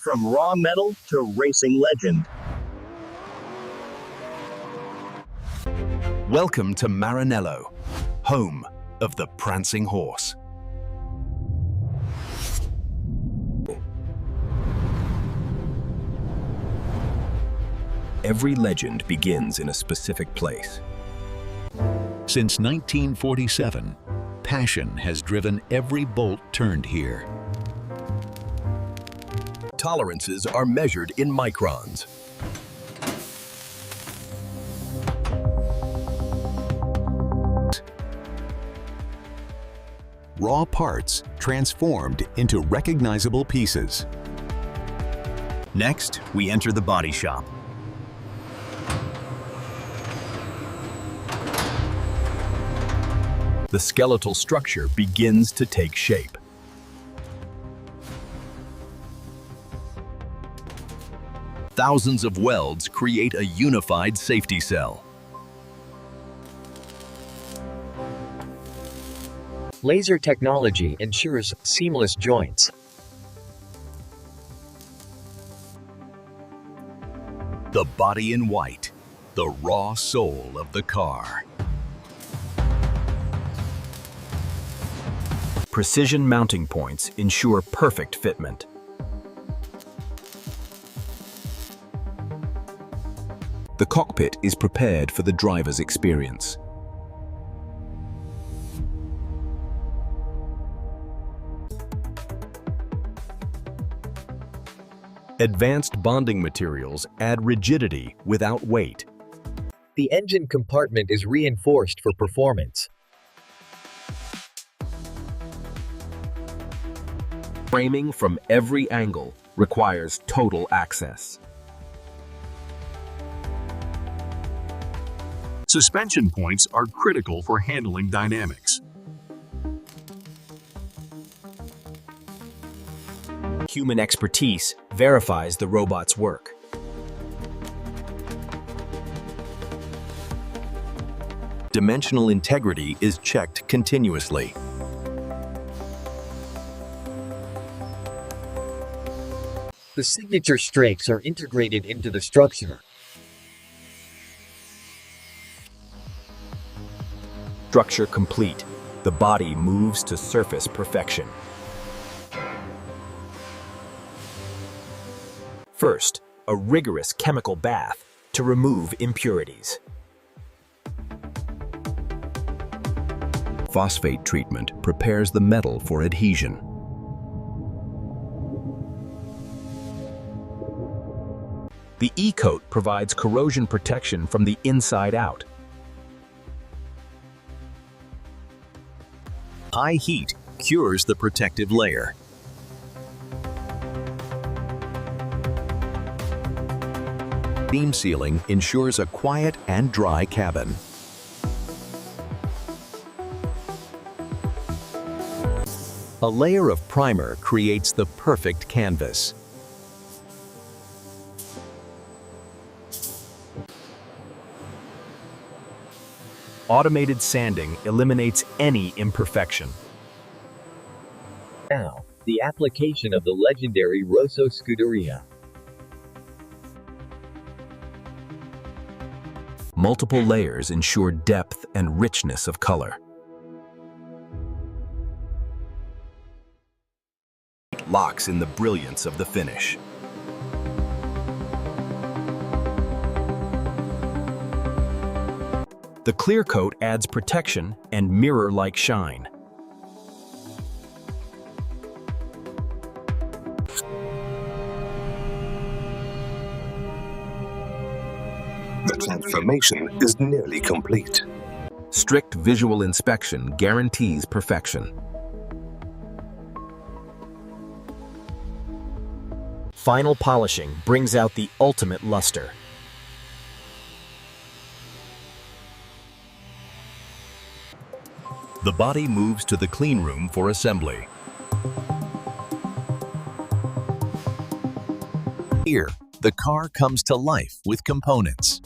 From raw metal to racing legend. Welcome to Maranello, home of the prancing horse. Every legend begins in a specific place. Since 1947, passion has driven every bolt turned here. Tolerances are measured in microns. Raw parts transformed into recognizable pieces. Next, we enter the body shop. The skeletal structure begins to take shape. Thousands of welds create a unified safety cell. Laser technology ensures seamless joints. The body in white, the raw soul of the car. Precision mounting points ensure perfect fitment. The cockpit is prepared for the driver's experience. Advanced bonding materials add rigidity without weight. The engine compartment is reinforced for performance. Framing from every angle requires total access. Suspension points are critical for handling dynamics. Human expertise verifies the robot's work. Dimensional integrity is checked continuously. The signature strakes are integrated into the structure. Structure complete, the body moves to surface perfection. First, a rigorous chemical bath to remove impurities. Phosphate treatment prepares the metal for adhesion. The E-coat provides corrosion protection from the inside out. High heat cures the protective layer. Beam sealing ensures a quiet and dry cabin. A layer of primer creates the perfect canvas. Automated sanding eliminates any imperfection. Now, the application of the legendary Rosso Scuderia. Multiple layers ensure depth and richness of color. It locks in the brilliance of the finish. The clear coat adds protection and mirror-like shine. The transformation is nearly complete. Strict visual inspection guarantees perfection. Final polishing brings out the ultimate luster. The body moves to the clean room for assembly. Here, the car comes to life with components.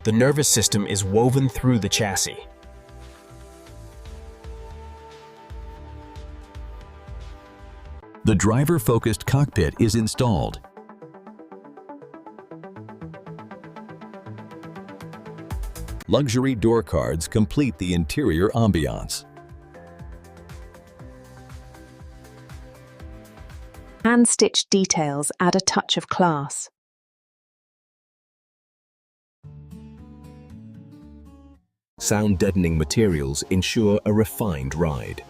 The nervous system is woven through the chassis. The driver-focused cockpit is installed. Luxury door cards complete the interior ambiance. Hand-stitched details add a touch of class. Sound-deadening materials ensure a refined ride.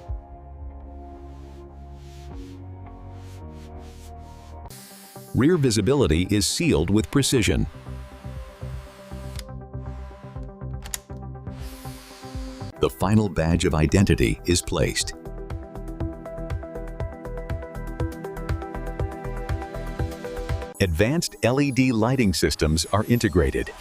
Rear visibility is sealed with precision. The final badge of identity is placed. Advanced LED lighting systems are integrated.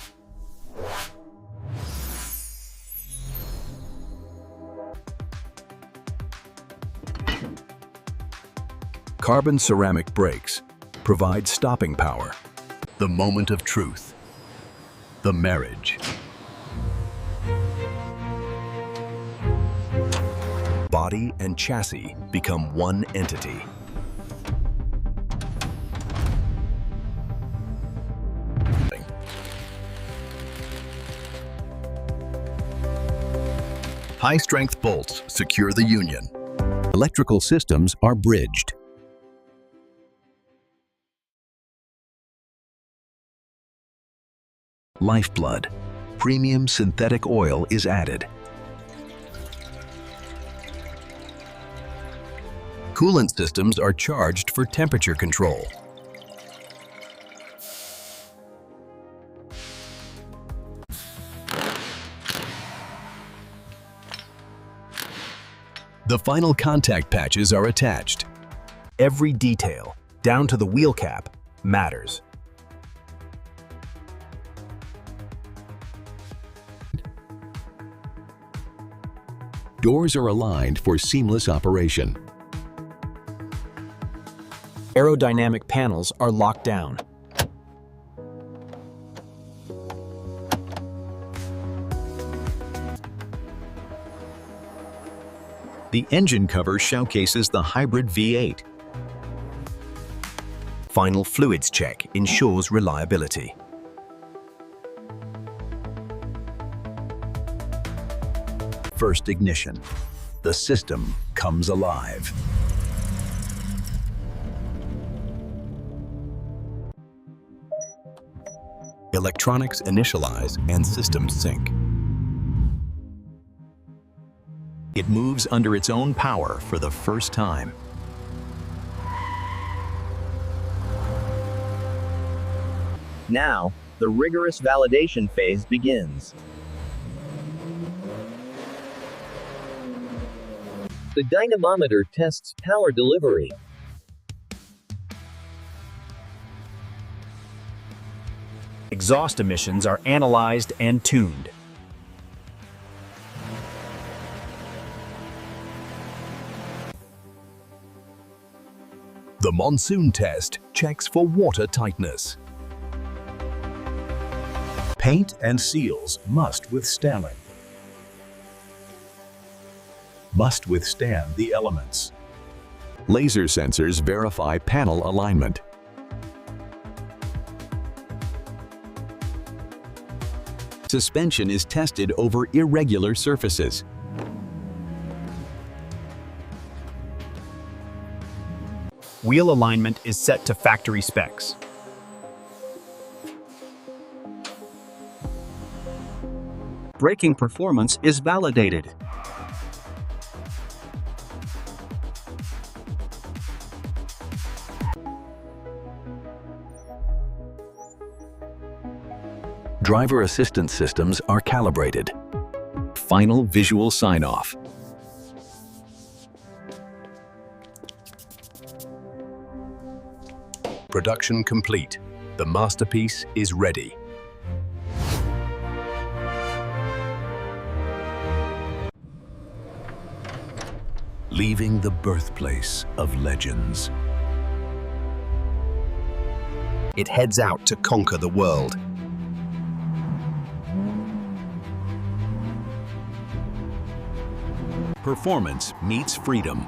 Carbon ceramic brakes provide stopping power. The moment of truth. The marriage. Body and chassis become one entity. High-strength bolts secure the union. Electrical systems are bridged. Lifeblood. Premium synthetic oil is added. Coolant systems are charged for temperature control. The final contact patches are attached. Every detail, down to the wheel cap, matters. Doors are aligned for seamless operation. Aerodynamic panels are locked down. The engine cover showcases the hybrid V8. Final fluids check ensures reliability. First ignition. The system comes alive. Electronics initialize and systems sync. It moves under its own power for the first time. Now, the rigorous validation phase begins. The dynamometer tests power delivery. Exhaust emissions are analyzed and tuned. The monsoon test checks for water tightness. Paint and seals must withstand the elements. Laser sensors verify panel alignment. Suspension is tested over irregular surfaces. Wheel alignment is set to factory specs. Braking performance is validated. Driver assistance systems are calibrated. Final visual sign-off. Production complete. The masterpiece is ready. Leaving the birthplace of legends. It heads out to conquer the world. Performance meets freedom.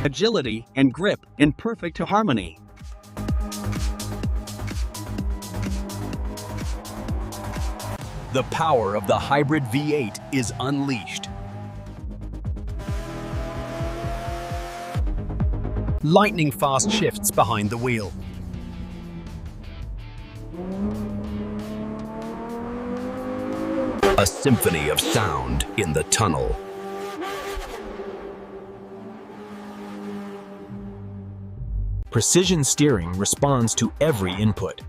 agility and grip in perfect harmony. The power of the hybrid V8 is unleashed. Lightning-fast shifts behind the wheel. A symphony of sound in the tunnel. Precision steering responds to every input.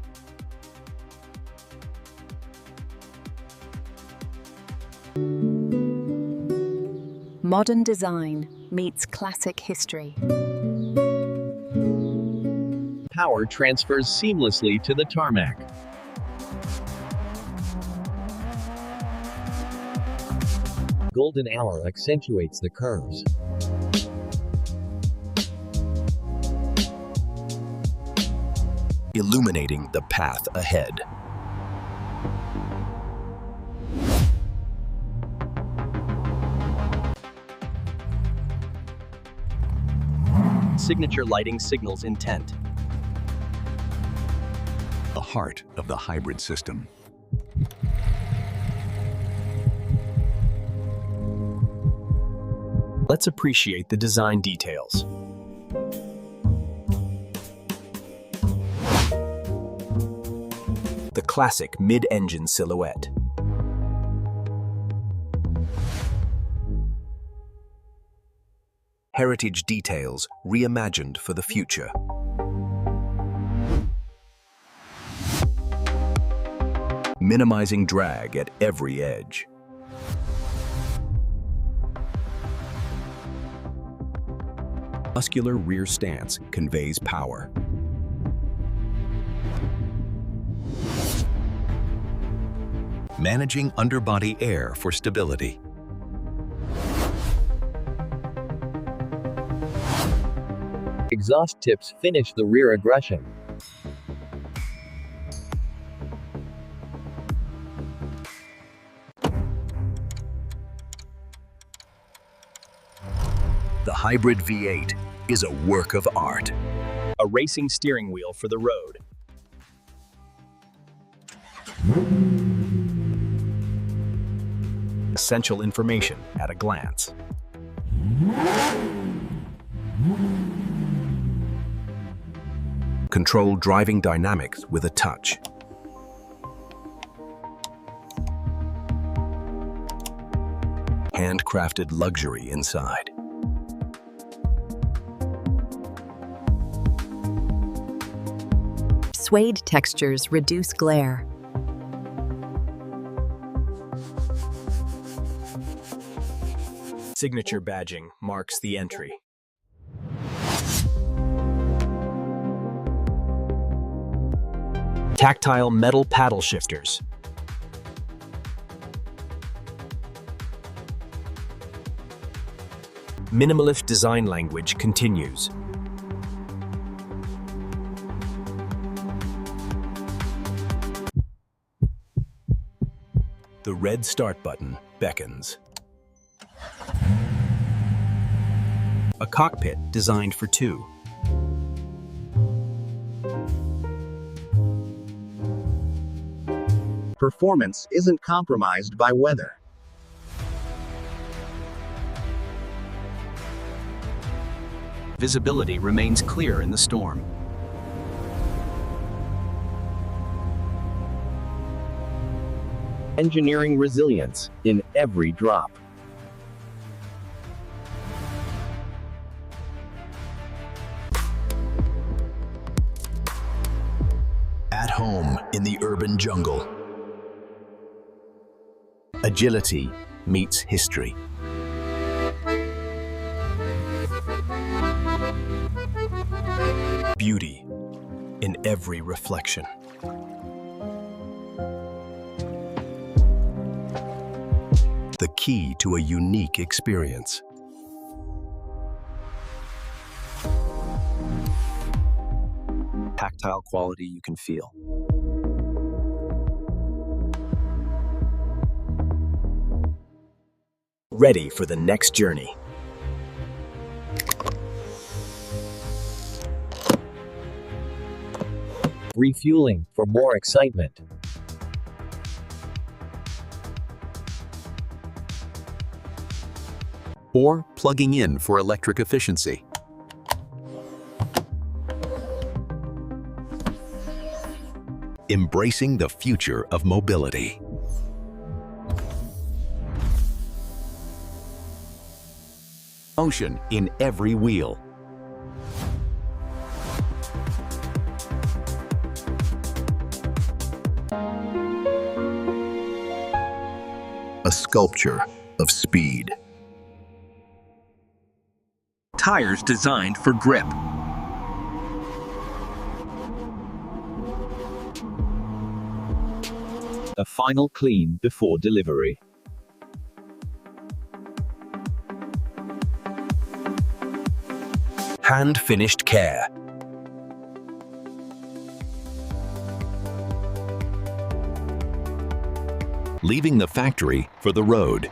Modern design meets classic history. Power transfers seamlessly to the tarmac. Golden hour accentuates the curves. Illuminating the path ahead. Signature lighting signals intent. The heart of the hybrid system. Let's appreciate the design details. The classic mid-engine silhouette. Heritage details reimagined for the future. Minimizing drag at every edge. Muscular rear stance conveys power. Managing underbody air for stability. Exhaust tips finish the rear aggression. The hybrid V8 is a work of art. A racing steering wheel for the road. Essential information at a glance. Control driving dynamics with a touch. Handcrafted luxury inside. Suede textures reduce glare. Signature badging marks the entry. Tactile metal paddle shifters. Minimalist design language continues. The red start button beckons. A cockpit designed for two. Performance isn't compromised by weather. Visibility remains clear in the storm. Engineering resilience in every drop. At home in the urban jungle. Agility meets history. Beauty in every reflection. The key to a unique experience. Tactile quality you can feel. Ready for the next journey. Refueling for more excitement. Or plugging in for electric efficiency. Embracing the future of mobility. Motion in every wheel. A sculpture of speed. Tires designed for grip. A final clean before delivery. Hand-finished care. Leaving the factory for the road.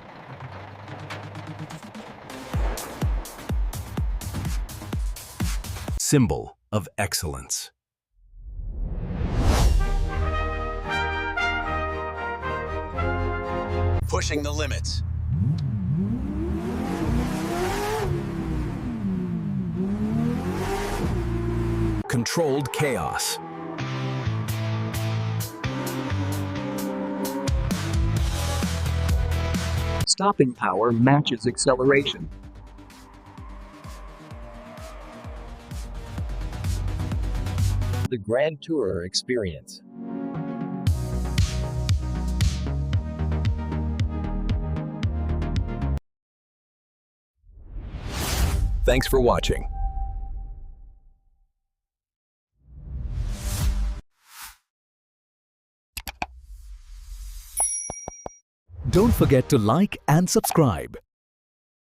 Symbol of excellence. Pushing the limits. Controlled chaos. Stopping power matches acceleration. The Grand Tourer experience. Thanks for watching. Don't forget to like and subscribe.